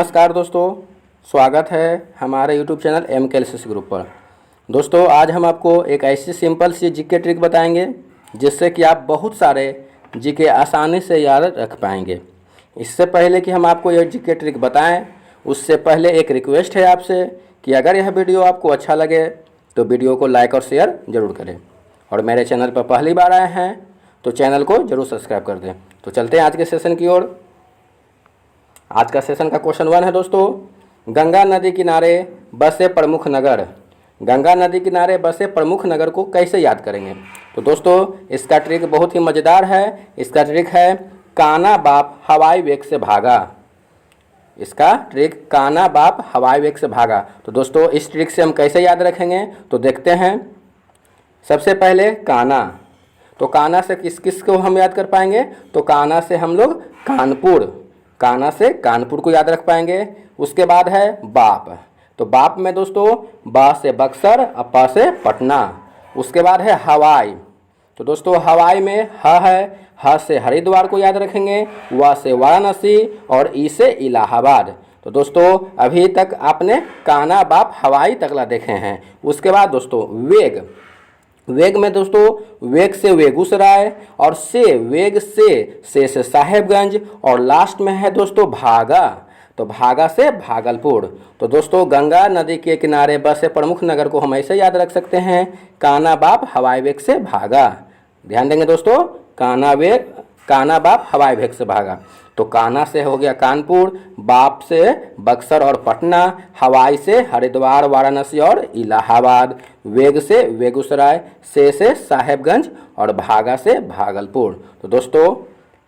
नमस्कार दोस्तों, स्वागत है हमारे YouTube चैनल MKLCC ग्रुप पर। दोस्तों आज हम आपको एक ऐसी सिंपल सी जीके ट्रिक बताएंगे जिससे कि आप बहुत सारे जीके आसानी से याद रख पाएंगे। इससे पहले कि हम आपको यह जीके ट्रिक बताएं, उससे पहले एक रिक्वेस्ट है आपसे कि अगर यह वीडियो आपको अच्छा लगे तो वीडियो को लाइक और शेयर ज़रूर करें, और मेरे चैनल पर पहली बार आए हैं तो चैनल को ज़रूर सब्सक्राइब कर दें। तो चलते हैं आज के सेशन की ओर। आज का सेशन का क्वेश्चन 1 है दोस्तों, गंगा नदी किनारे बसे प्रमुख नगर। गंगा नदी किनारे बसे प्रमुख नगर को कैसे याद करेंगे? तो दोस्तों इसका ट्रिक बहुत ही मज़ेदार है। इसका ट्रिक है काना बाप हवाई वेग से भागा। इसका ट्रिक काना बाप हवाई वेग से भागा। तो दोस्तों इस ट्रिक से हम कैसे याद रखेंगे तो देखते हैं। सबसे पहले काना, तो काना से किस किस को हम याद कर पाएंगे? तो काना से हम लोग काना से कानपुर को याद रख पाएंगे। उसके बाद है बाप, तो बाप में दोस्तों बा से बक्सर और प से पटना। उसके बाद है हवाई, तो दोस्तों हवाई में ह है, ह से हरिद्वार को याद रखेंगे, व से वाराणसी और ई से इलाहाबाद। तो दोस्तों अभी तक आपने काना बाप हवाई तकला देखे हैं। उसके बाद दोस्तों वेग में दोस्तों वेग से बेगूसराय, और वेग से साहेबगंज, और लास्ट में है दोस्तों भागा, तो भागा से भागलपुर। तो दोस्तों गंगा नदी के किनारे बसे प्रमुख नगर को हम ऐसे याद रख सकते हैं, काना बाप हवाई वेग से भागा। ध्यान देंगे दोस्तों, काना बाप हवाई वेग से भागा। तो काना से हो गया कानपुर, बाप से बक्सर और पटना, हवाई से हरिद्वार वाराणसी और इलाहाबाद, वेग से बेगूसराय, से साहेबगंज और भागा से भागलपुर। तो दोस्तों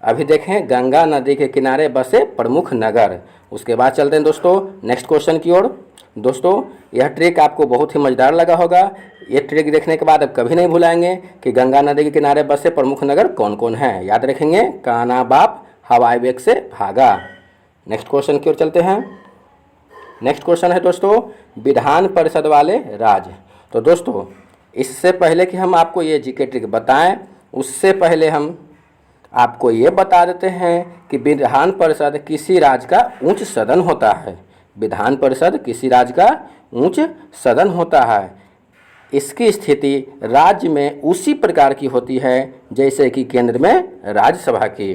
अभी देखें गंगा नदी के किनारे बसे प्रमुख नगर। उसके बाद चलते हैं दोस्तों नेक्स्ट क्वेश्चन की ओर। दोस्तों यह ट्रिक आपको बहुत ही मज़ेदार लगा होगा। ये ट्रिक देखने के बाद आप कभी नहीं भुलाएंगे कि गंगा नदी के किनारे बसे प्रमुख नगर कौन कौन हैं। याद रखेंगे काना बाप हवाई वेग से भागा। नेक्स्ट क्वेश्चन की ओर चलते हैं। नेक्स्ट क्वेश्चन है दोस्तों विधान परिषद वाले राज्य। तो दोस्तों इससे पहले कि हम आपको ये जीके ट्रिक बताएं, उससे पहले हम आपको ये बता देते हैं कि विधान परिषद किसी राज्य का उच्च सदन होता है। विधान परिषद किसी राज्य का उच्च सदन होता है। इसकी स्थिति राज्य में उसी प्रकार की होती है जैसे कि केंद्र में राज्यसभा की।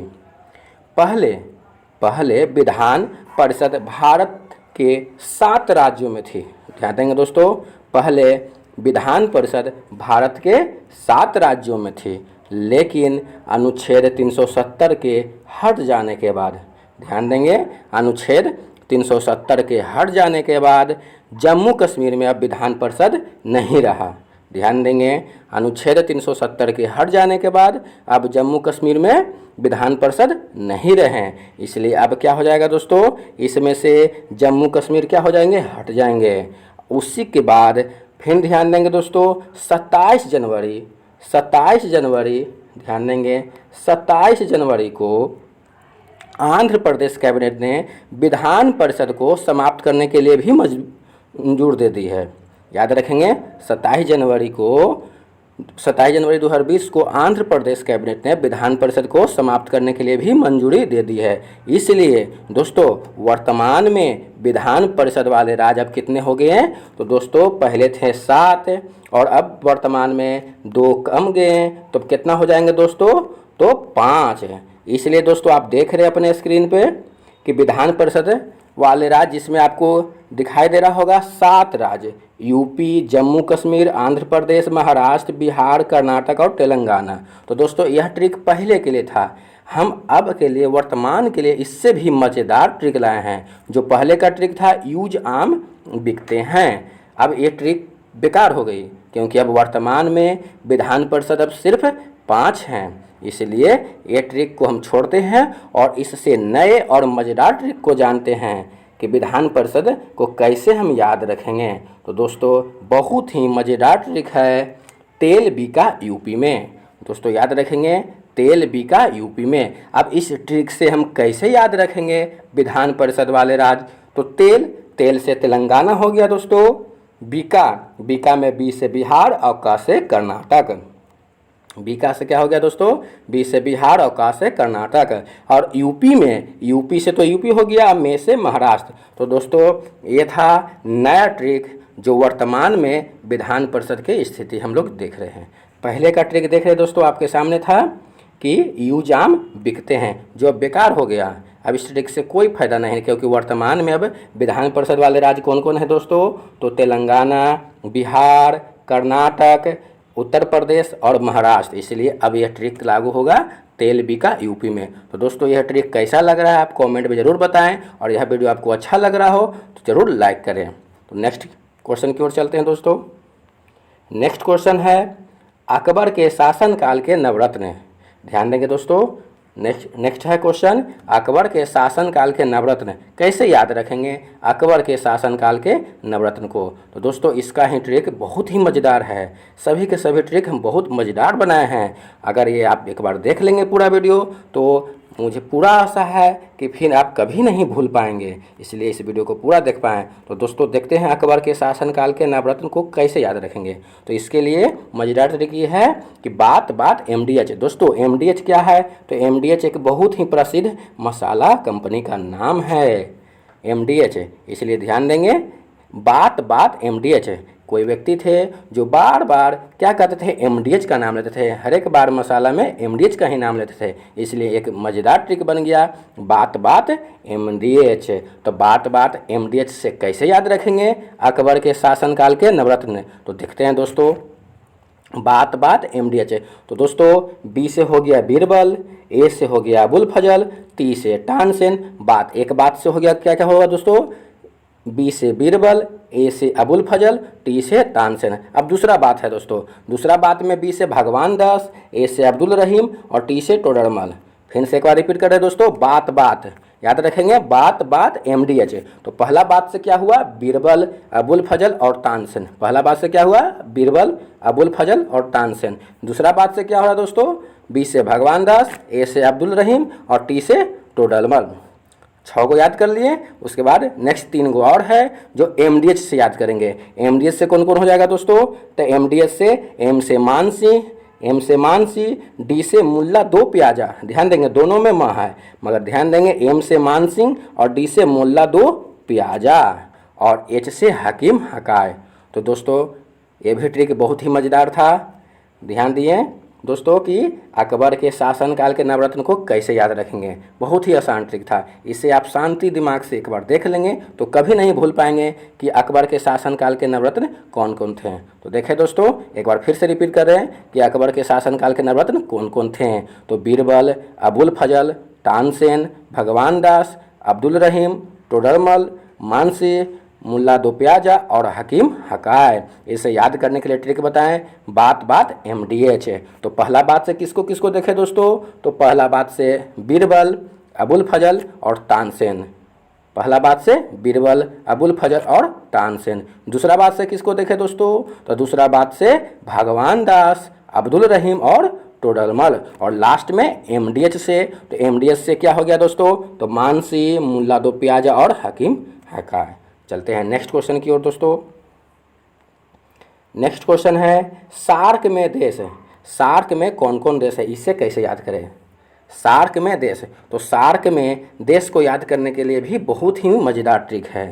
पहले विधान परिषद भारत के 7 राज्यों में थी। ध्यान देंगे दोस्तों, पहले विधान परिषद भारत के 7 राज्यों में थी, लेकिन अनुच्छेद 370 के हट जाने के बाद, ध्यान देंगे अनुच्छेद 370 के हट जाने के बाद जम्मू कश्मीर में अब विधान परिषद नहीं रहा। ध्यान देंगे अनुच्छेद 370 के हट जाने के बाद अब जम्मू कश्मीर में विधान परिषद नहीं रहे, इसलिए अब क्या हो जाएगा दोस्तों, इसमें से जम्मू कश्मीर क्या हो जाएंगे, हट जाएंगे। उसी के बाद फिर ध्यान देंगे दोस्तों 27 जनवरी ध्यान देंगे 27 जनवरी को आंध्र प्रदेश कैबिनेट ने विधान परिषद को समाप्त करने के लिए भी मंजूर दे दी है। याद रखेंगे 27 जनवरी 2020 को आंध्र प्रदेश कैबिनेट ने विधान परिषद को समाप्त करने के लिए भी मंजूरी दे दी है। इसलिए दोस्तों वर्तमान में विधान परिषद वाले राज्य अब कितने हो गए हैं? तो दोस्तों पहले थे 7 और अब वर्तमान में 2 कम गए हैं, तो कितना हो जाएंगे दोस्तों? तो 5 है। इसलिए दोस्तों आप देख रहे हैं अपने स्क्रीन पे कि विधान परिषद वाले राज्य जिसमें आपको दिखाई दे रहा होगा 7 राज्य, यूपी, जम्मू कश्मीर, आंध्र प्रदेश, महाराष्ट्र, बिहार, कर्नाटक और तेलंगाना। तो दोस्तों यह ट्रिक पहले के लिए था। हम अब के लिए वर्तमान के लिए इससे भी मज़ेदार ट्रिक लाए हैं। जो पहले का ट्रिक था यूज आम बिकते हैं, अब ये ट्रिक बेकार हो गई, क्योंकि अब वर्तमान में विधान परिषद अब सिर्फ 5 हैं। इसलिए ये ट्रिक को हम छोड़ते हैं और इससे नए और मज़ेदार ट्रिक को जानते हैं कि विधान परिषद को कैसे हम याद रखेंगे। तो दोस्तों बहुत ही मज़ेदार ट्रिक है तेल बिका यूपी में। दोस्तों याद रखेंगे तेल बिका यूपी में। अब इस ट्रिक से हम कैसे याद रखेंगे विधान परिषद वाले राज्य? तो तेल से तेलंगाना हो गया दोस्तों, बिका में बी से बिहार और का से कर्नाटक। बी का से क्या हो गया दोस्तों, बी से बिहार और का से कर्नाटक। और यूपी में, यूपी से तो यूपी हो गया, में से महाराष्ट्र। तो दोस्तों ये था नया ट्रिक जो वर्तमान में विधान परिषद की स्थिति हम लोग देख रहे हैं। पहले का ट्रिक देख रहे दोस्तों आपके सामने था कि यू जाम बिकते हैं, जो अब बेकार हो गया। अब इस ट्रिक से कोई फायदा नहीं है, क्योंकि वर्तमान में अब विधान परिषद वाले राज्य कौन कौन है दोस्तों, तो तेलंगाना, बिहार, कर्नाटक, उत्तर प्रदेश और महाराष्ट्र। इसलिए अब यह ट्रिक लागू होगा तेल बी का यूपी में। तो दोस्तों यह ट्रिक कैसा लग रहा है आप कमेंट में ज़रूर बताएं, और यह वीडियो आपको अच्छा लग रहा हो तो ज़रूर लाइक करें। तो नेक्स्ट क्वेश्चन की ओर चलते हैं दोस्तों। नेक्स्ट क्वेश्चन है अकबर के शासनकाल के नवरत्न। ध्यान देंगे दोस्तों, नेक्स्ट है क्वेश्चन अकबर के शासनकाल के नवरत्न। कैसे याद रखेंगे अकबर के शासनकाल के नवरत्न को। तो दोस्तों इसका ही ट्रिक बहुत ही मज़ेदार है, सभी के सभी ट्रिक हम बहुत मज़ेदार बनाए हैं। अगर ये आप एक बार देख लेंगे पूरा वीडियो तो मुझे पूरा आशा है कि फिर आप कभी नहीं भूल पाएंगे, इसलिए इस वीडियो को पूरा देख पाएँ। तो दोस्तों देखते हैं अकबर के शासनकाल के नवरत्न को कैसे याद रखेंगे। तो इसके लिए मजेदार तरीका ये है कि बात बात MDH। दोस्तों MDH क्या है, तो MDH एक बहुत ही प्रसिद्ध मसाला कंपनी का नाम है, MDH, इसलिए ध्यान देंगे बात बात MDH। कोई व्यक्ति थे जो बार बार क्या कहते थे, MDH का नाम लेते थे, हर एक बार मसाला में MDH का ही नाम लेते थे, इसलिए एक मज़ेदार ट्रिक बन गया बात बात MDH। तो बात बात MDH से कैसे याद रखेंगे अकबर के शासनकाल के नवरत्न, तो देखते हैं दोस्तों बात बात MDH। तो दोस्तों बी से हो गया बीरबल, ए से हो गया अबुल फजल, टी से तानसेन, बात एक बात से हो गया क्या क्या होगा दोस्तों, बी से बीरबल, ए से अबुल फजल, टी से तानसेन। अब दूसरा बात है दोस्तों, दूसरा बात में बी से भगवान दास, ए से अब्दुल रहीम और टी से टोडरमल। फिर से एक बार रिपीट कर रहे हैं दोस्तों, बात बात याद रखेंगे बात बात MDH। तो पहला बात से क्या हुआ, बीरबल, अबुल फजल और तानसेन। पहला बात से क्या हुआ, बीरबल, अबुल फजल और तानसेन। दूसरा बात से क्या हो रहा दोस्तों, बी से भगवान दास, ए से अब्दुल रहीम और टी से टोडरमल। 6 को याद कर लिए। उसके बाद नेक्स्ट 3 गो और है जो MDH से याद करेंगे। MDH से कौन कौन हो जाएगा दोस्तों, तो MDH से एम से मानसी, डी से मुल्ला दो प्याजा। ध्यान देंगे दोनों में माँ है, मगर ध्यान देंगे एम से मान सिंह और डी से मुल्ला दो प्याजा और एच से हकीम हकाय। तो दोस्तों ये भी ट्रिक बहुत ही मज़ेदार था। ध्यान दिए दोस्तों कि अकबर के शासनकाल के नवरत्न को कैसे याद रखेंगे, बहुत ही आसान ट्रिक था। इसे आप शांति दिमाग से एक बार देख लेंगे तो कभी नहीं भूल पाएंगे कि अकबर के शासनकाल के नवरत्न कौन कौन थे। तो देखें दोस्तों एक बार फिर से रिपीट कर रहे हैं कि अकबर के शासनकाल के नवरत्न कौन कौन थे। तो बीरबल, अबुल फजल, तानसेन, भगवान दास, अब्दुल रहीम, टोडरमल, मानसी, मुल्ला दो प्याजा और हकीम हकाय। इसे याद करने के लिए ट्रिक बताएं बात बात MDH। तो पहला बात से किसको किसको देखें दोस्तों, तो पहला बात से बीरबल, अबुल फजल और तानसेन। पहला बात से बीरबल, अबुल फजल और तानसेन। दूसरा बात से किसको देखें दोस्तों, तो दूसरा बात से भगवान दास, अब्दुल रहीम और टोडरमल। और लास्ट में MDH से, तो MDH से क्या हो गया दोस्तों, तो मानसी, मुल्ला दो प्याजा और हकीम हकाय। चलते हैं नेक्स्ट क्वेश्चन की ओर दोस्तों। नेक्स्ट क्वेश्चन है सार्क में देश। सार्क में कौन कौन देश है, इसे कैसे याद करें। सार्क में देश, तो सार्क में देश को याद करने के लिए भी बहुत ही मज़ेदार ट्रिक है।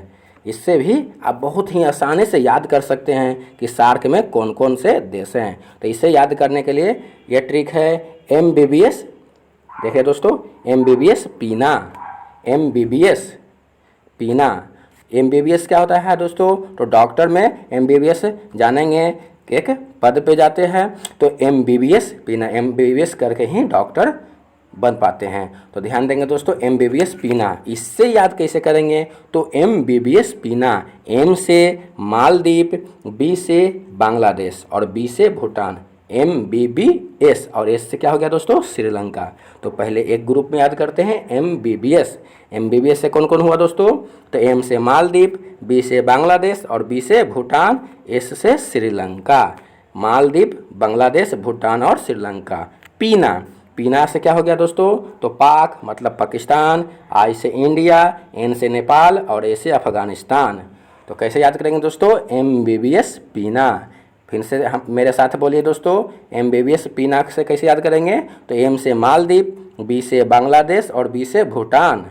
इससे भी आप बहुत ही आसानी से याद कर सकते हैं कि सार्क में कौन कौन से देश हैं। तो इसे याद करने के लिए यह ट्रिक है MBBS। देखिए दोस्तों MBBS पीना, MBBS पीना। MBBS क्या होता है दोस्तों, तो डॉक्टर में MBBS जानेंगे एक पद पे जाते हैं तो MBBS पीना, MBBS करके ही डॉक्टर बन पाते हैं। तो ध्यान देंगे दोस्तों MBBS पीना। इससे याद कैसे करेंगे, तो MBBS पीना, M से मालदीव, B से बांग्लादेश और B से भूटान। MBBS और S से क्या हो गया दोस्तों, श्रीलंका। तो पहले एक ग्रुप में याद करते हैं MBBS। MBBS से कौन कौन हुआ दोस्तों, तो M से मालदीव, B से बांग्लादेश और B से भूटान, S से श्रीलंका। मालदीव, बांग्लादेश, भूटान और श्रीलंका। पीना, पीना से क्या हो गया दोस्तों, तो पाक मतलब पाकिस्तान, I से इंडिया, N से नेपाल और A से अफगानिस्तान। तो कैसे याद करेंगे दोस्तों, MBBS पीना। फिर से हम मेरे साथ बोलिए दोस्तों, MBBS पीना से कैसे याद करेंगे? तो M से मालदीव, B से बांग्लादेश और B से भूटान।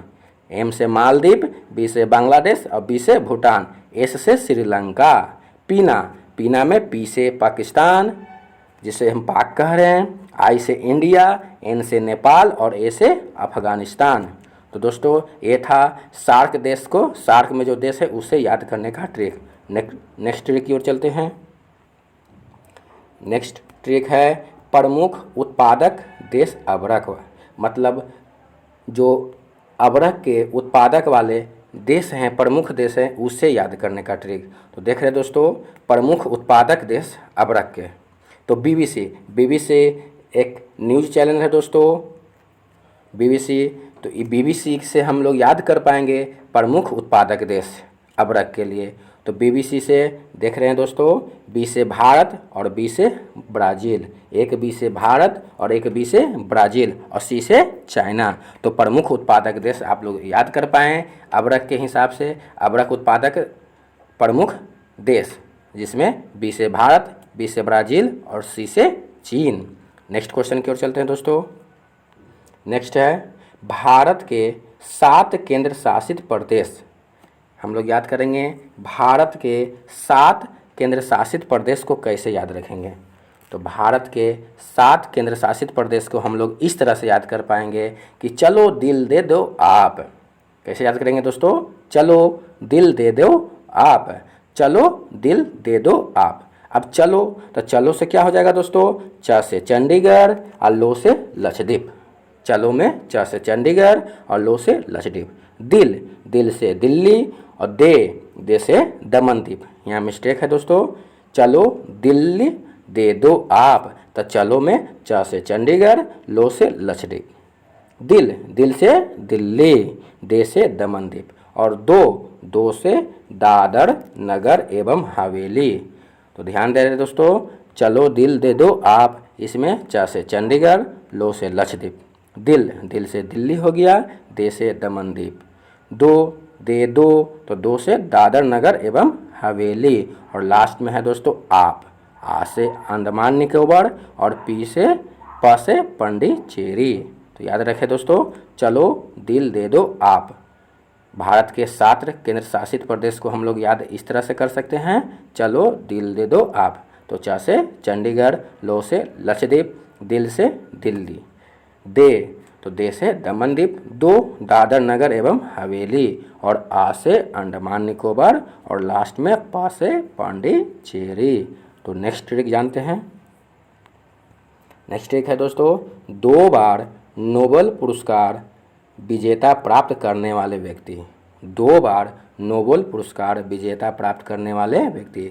M से मालदीव, B से बांग्लादेश और B से भूटान। S से श्रीलंका। पीना, पीना में P से पाकिस्तान जिसे हम पाक कह रहे हैं, I से इंडिया, N से नेपाल और A से अफगानिस्तान। तो दोस्तों ये था सार्क देश को, सार्क में जो देश है उसे याद करने का ट्रिक। नेक्स्ट ट्रिक की ओर चलते हैं। नेक्स्ट ट्रिक है प्रमुख उत्पादक देश अबरक, मतलब जो अबरक के उत्पादक वाले देश हैं, प्रमुख देश हैं, उसे याद करने का ट्रिक। तो देख रहे हैं दोस्तों, प्रमुख उत्पादक देश अबरक के। तो BBC एक न्यूज़ चैनल है दोस्तों, BBC। तो BBC से हम लोग याद कर पाएंगे प्रमुख उत्पादक देश अबरक के लिए। तो BBC से देख रहे हैं दोस्तों, B से भारत और B से ब्राज़ील, एक B से भारत और एक B से ब्राज़ील और C से चाइना। तो प्रमुख उत्पादक देश आप लोग याद कर पाएँ अबरक के हिसाब से। अबरक उत्पादक प्रमुख देश जिसमें B से भारत, B से ब्राज़ील और C से चीन। नेक्स्ट क्वेश्चन की ओर चलते हैं दोस्तों। नेक्स्ट है भारत के 7 केंद्र शासित प्रदेश। हम लोग याद करेंगे भारत के 7 केंद्र शासित प्रदेश को कैसे याद रखेंगे। तो भारत के 7 केंद्र शासित प्रदेश को हम लोग इस तरह से याद कर पाएंगे कि चलो दिल दे दो आप। कैसे याद करेंगे दोस्तों? चलो दिल दे दो आप, चलो दिल दे दो आप। अब चलो, तो चलो से क्या हो जाएगा दोस्तों? च से चंडीगढ़ और लो से लक्षद्वीप। चलो में च से चंडीगढ़ और लो से लक्षद्वीप। दिल, दिल से दिल्ली और दे से दमन द्वीप। यहाँ मिस्टेक है दोस्तों, चलो दिल्ली दे दो आप। तो चलो में च से चंडीगढ़, लो से लक्षद्वीप। दिल, दिल से दिल्ली, दे से दमन द्वीप और दो से दादर नगर एवं हवेली। तो ध्यान दे रहे दोस्तों, चलो दिल दे दो आप, इसमें च से चंडीगढ़, लो से लक्षद्वीप। दिल, दिल से दिल्ली हो गया, दे से दमन द्वीप। दो, तो दो से दादर नगर एवं हवेली और लास्ट में है दोस्तों आप। आ से अंडमान निकोबार और प से पंडिचेरी। तो याद रखें दोस्तों, चलो दिल दे दो आप। भारत के 7 केंद्र शासित प्रदेश को हम लोग याद इस तरह से कर सकते हैं, चलो दिल दे दो आप। तो च से चंडीगढ़, लो से लक्षद्वीप, दिल से दिल्ली। तो दे से दमन द्वीप, दो दादर नगर एवं हवेली और आ से अंडमान निकोबार और लास्ट में प से पांडिचेरी। तो नेक्स्ट ट्रिक जानते हैं। नेक्स्ट ट्रिक है दोस्तों, 2 बार नोबेल पुरस्कार विजेता प्राप्त करने वाले व्यक्ति। 2 बार नोबेल पुरस्कार विजेता प्राप्त करने वाले व्यक्ति।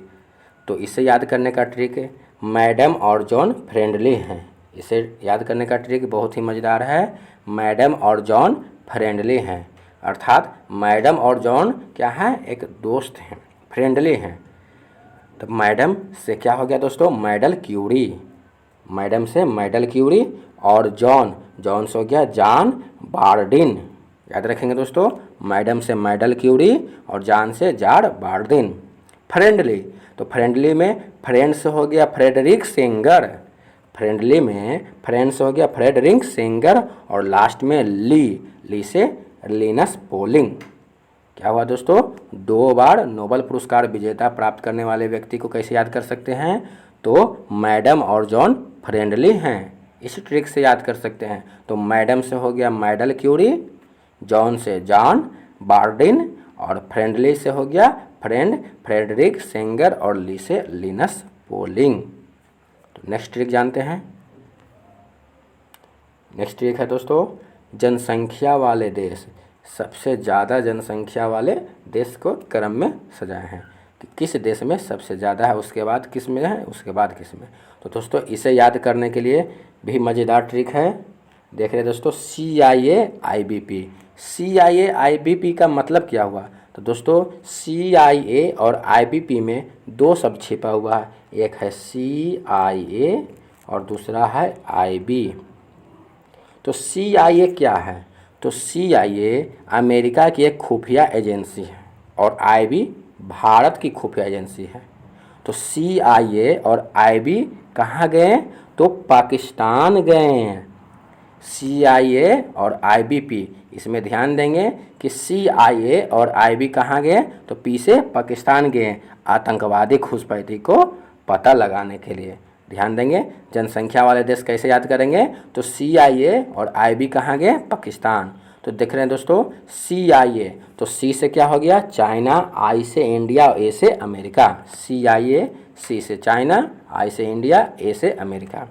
तो इसे याद करने का ट्रिक मैडम और जॉन फ्रेंडली हैं। इसे याद करने का ट्रिक बहुत ही मज़ेदार है। मैडम और जॉन फ्रेंडली हैं, अर्थात मैडम और जॉन क्या है? एक दोस्त हैं, फ्रेंडली हैं। तो मैडम से क्या हो गया दोस्तों? Medal Curie. मैडम से मैडल क्यूरी और जॉन से हो गया जॉन बार्डिन। याद रखेंगे दोस्तों, मैडम से मैडल क्यूरी और जॉन से जॉन बार्डिन। फ्रेंडली, तो फ्रेंडली में फ्रेंड से हो गया फ्रेडरिक सेंगर। फ्रेंडली में फ्रेंड से हो गया फ्रेडरिक सेंगर और लास्ट में ली से लिनस पोलिंग। क्या हुआ दोस्तों? 2 बार नोबेल पुरस्कार विजेता प्राप्त करने वाले व्यक्ति को कैसे याद कर सकते हैं? तो मैडम और जॉन फ्रेंडली हैं, इस ट्रिक से याद कर सकते हैं। तो मैडम से हो गया मैडल क्यूरी, जॉन से जॉन बार्डिन और फ्रेंडली से हो गया फ्रेडरिक सेंगर और ली से लिनस पोलिंग। तो नेक्स्ट ट्रिक जानते हैं। नेक्स्ट ट्रिक है दोस्तों, जनसंख्या वाले देश, सबसे ज़्यादा जनसंख्या वाले देश को क्रम में सजाए हैं कि किस देश में सबसे ज़्यादा है, उसके बाद किस में है, उसके बाद किस में। तो दोस्तों इसे याद करने के लिए भी मज़ेदार ट्रिक है। देख रहे दोस्तों, CIA IBP। CIA IBP का मतलब क्या हुआ? तो दोस्तों CIA और IBP में 2 शब्द छिपा हुआ है, एक है CIA और दूसरा है IB। तो CIA क्या है? तो CIA अमेरिका की एक खुफिया एजेंसी है और IB भारत की खुफिया एजेंसी है। तो CIA और IB कहाँ गए? तो पाकिस्तान गए हैं। CIA और IBP, इसमें ध्यान देंगे कि CIA और IB कहाँ गए? तो P से पाकिस्तान गए आतंकवादी घुसपैठी को पता लगाने के लिए। ध्यान देंगे। जनसंख्या वाले देश कैसे याद करेंगे? तो CIA और IB कहाँ गए? पाकिस्तान। तो देख रहे हैं दोस्तों, CIA, तो C से क्या हो गया? चाइना, I से इंडिया, A से अमेरिका। CIA, C से चाइना, I से इंडिया, A से अमेरिका।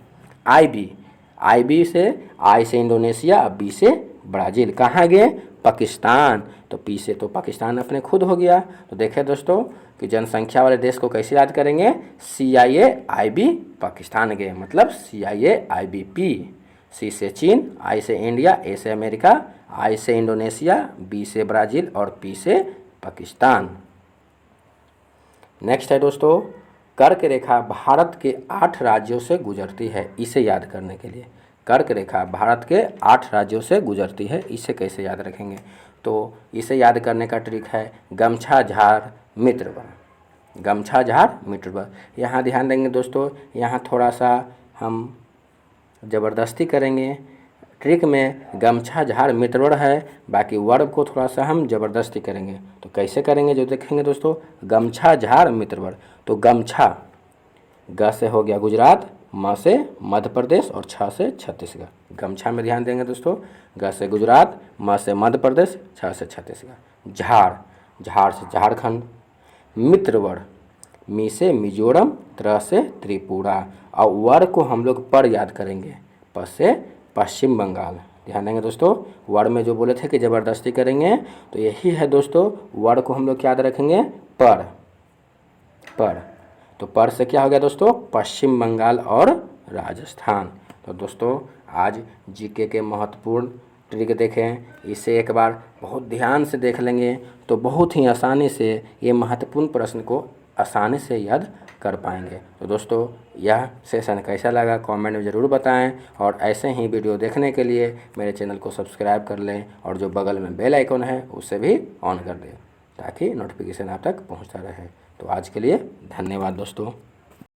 IB से I से इंडोनेशिया, B से ब्राज़ील। कहाँ गए? पाकिस्तान। तो P से तो पाकिस्तान अपने खुद हो गया। तो देखें दोस्तों कि जनसंख्या वाले देश को कैसे याद करेंगे? CIA IB पाकिस्तान गए, मतलब CIA IBP। C से चीन, I से इंडिया, A से अमेरिका, I से इंडोनेशिया, B से ब्राज़ील और P से पाकिस्तान। नेक्स्ट है दोस्तों, कर्क रेखा भारत के 8 राज्यों से गुजरती है। इसे याद करने के लिए, कर्क रेखा भारत के 8 राज्यों से गुजरती है, इसे कैसे याद रखेंगे? तो इसे याद करने का ट्रिक है गमछा झाड़ मित्र वन। गमछा झाड़ मित्र वन। यहाँ ध्यान देंगे दोस्तों, यहाँ थोड़ा सा हम ज़बरदस्ती करेंगे। ट्रिक में गमछा झाड़ मित्रवर्ण है, बाकी वर्ब को थोड़ा सा हम ज़बरदस्ती करेंगे। तो कैसे करेंगे जो देखेंगे दोस्तों, गमछा झाड़ मित्रवर्ण। तो गमछा, ग से हो गया गुजरात, म से मध्य प्रदेश और छ से छत्तीसगढ़। गमछा में ध्यान देंगे दोस्तों, ग से गुजरात, म से मध्य प्रदेश, छ से छत्तीसगढ़। झाड़, झाड़ से झारखंड। मित्रवर्ण, मी से मिजोरम, त्र से त्रिपुरा। और वर को हम लोग पर याद करेंगे, प से पश्चिम बंगाल। ध्यान देंगे दोस्तों, वर में जो बोले थे कि ज़बरदस्ती करेंगे, तो यही है दोस्तों, वर को हम लोग याद रखेंगे पर। तो पर से क्या हो गया दोस्तों? पश्चिम बंगाल और राजस्थान। तो दोस्तों आज जीके के महत्वपूर्ण ट्रिक देखें, इसे एक बार बहुत ध्यान से देख लेंगे तो बहुत ही आसानी से ये महत्वपूर्ण प्रश्न को आसानी से याद कर पाएंगे। तो दोस्तों यह सेशन कैसा लगा कमेंट में ज़रूर बताएं, और ऐसे ही वीडियो देखने के लिए मेरे चैनल को सब्सक्राइब कर लें और जो बगल में बेल आइकन है उसे भी ऑन कर दें ताकि नोटिफिकेशन आप तक पहुंचता रहे। तो आज के लिए धन्यवाद दोस्तों।